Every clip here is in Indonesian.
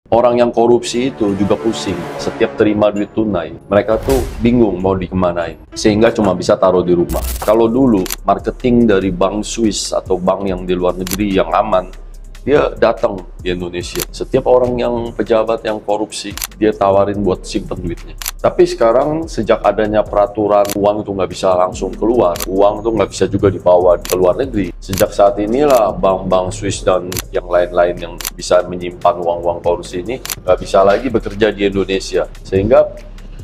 Orang yang korupsi itu juga pusing. Setiap terima duit tunai, mereka tuh bingung mau dikemanain. Sehingga cuma bisa taruh di rumah. Kalau dulu, marketing dari bank Swiss atau bank yang di luar negeri yang aman, dia datang di Indonesia. Setiap orang yang pejabat yang korupsi, dia tawarin buat simpen duitnya. Tapi sekarang sejak adanya peraturan uang itu nggak bisa langsung keluar, uang itu nggak bisa juga dibawa ke luar negeri. Sejak saat inilah bank-bank Swiss dan yang lain-lain yang bisa menyimpan uang-uang korupsi ini nggak bisa lagi bekerja di Indonesia. Sehingga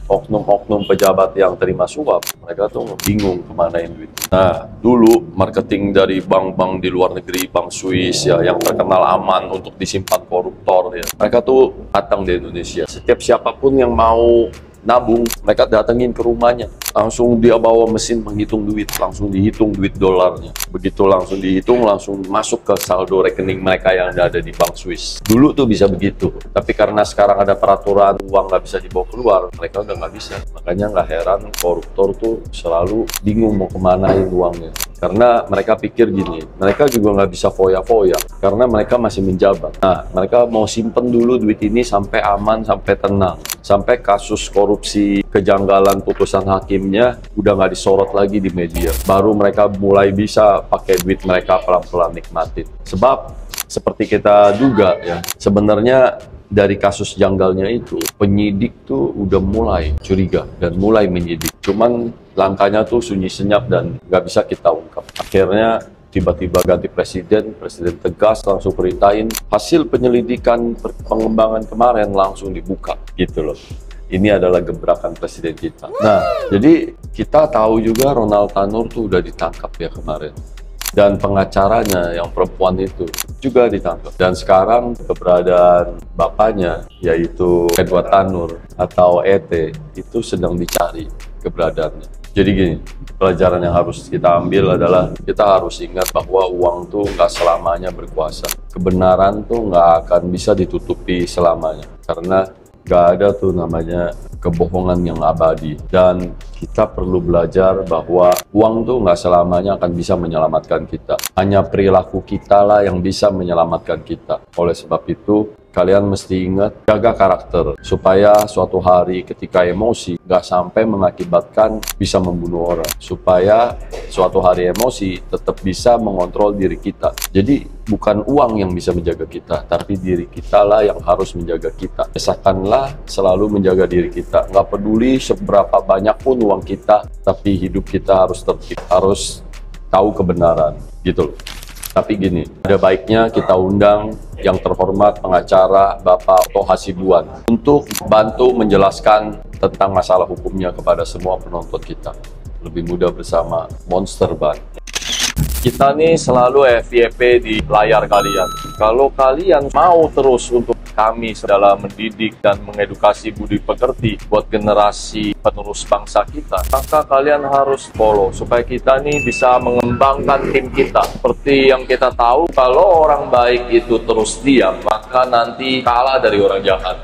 oknum-oknum pejabat yang terima suap, mereka tuh bingung kemanain duit. Nah, dulu marketing dari bank-bank di luar negeri, bank Swiss ya, yang terkenal aman untuk disimpan koruptor ya, mereka tuh datang di Indonesia. Setiap siapapun yang mau nabung, mereka datengin ke rumahnya. Langsung dia bawa mesin menghitung duit, langsung dihitung duit dolarnya. Begitu langsung dihitung, langsung masuk ke saldo rekening mereka yang ada di bank Swiss. Dulu tuh bisa begitu, tapi karena sekarang ada peraturan uang nggak bisa dibawa keluar, mereka udah nggak bisa. Makanya nggak heran koruptor tuh selalu bingung mau kemanain uangnya. Karena mereka pikir gini, mereka juga nggak bisa foya-foya, karena mereka masih menjabat. Nah, mereka mau simpen dulu duit ini sampai aman, sampai tenang. Sampai kasus korupsi kejanggalan putusan hakimnya udah nggak disorot lagi di media. Baru mereka mulai bisa pakai duit mereka pelan-pelan nikmatin. Sebab seperti kita duga ya, sebenarnya dari kasus janggalnya itu, penyidik tuh udah mulai curiga dan mulai menyidik. Cuman langkahnya tuh sunyi senyap dan nggak bisa kita ungkap. Akhirnya tiba-tiba ganti presiden tegas langsung perintahin hasil penyelidikan pengembangan kemarin langsung dibuka gitu loh. Ini adalah gebrakan presiden kita. Nah, jadi kita tahu juga Ronald Tanur tuh udah ditangkap ya kemarin. Dan pengacaranya yang perempuan itu juga ditangkap. Dan sekarang keberadaan bapaknya yaitu Edward Tanur atau ET itu sedang dicari keberadaannya. Jadi gini, pelajaran yang harus kita ambil adalah kita harus ingat bahwa uang tuh nggak selamanya berkuasa. Kebenaran tuh nggak akan bisa ditutupi selamanya. Karena nggak ada tuh namanya kebohongan yang abadi. Dan kita perlu belajar bahwa uang tuh nggak selamanya akan bisa menyelamatkan kita. Hanya perilaku kita lah yang bisa menyelamatkan kita. Oleh sebab itu, kalian mesti ingat, jaga karakter. Supaya suatu hari ketika emosi, nggak sampai mengakibatkan bisa membunuh orang. Supaya suatu hari emosi tetap bisa mengontrol diri kita. Jadi, bukan uang yang bisa menjaga kita, tapi diri kita lah yang harus menjaga kita. Biasakanlah selalu menjaga diri kita. Nggak peduli seberapa banyak pun uang kita, tapi hidup kita harus tertib, harus tahu kebenaran, gitu loh. Tapi gini, ada baiknya kita undang yang terhormat pengacara Bapak Otto Hasibuan untuk bantu menjelaskan tentang masalah hukumnya kepada semua penonton kita. Lebih mudah bersama Monster Band. Kita nih selalu FYP di layar kalian. Kalau kalian mau terus untuk kami dalam mendidik dan mengedukasi budi pekerti buat generasi penerus bangsa kita, maka kalian harus follow supaya kita nih bisa mengembangkan tim kita. Seperti yang kita tahu, kalau orang baik itu terus diam, maka nanti kalah dari orang jahat.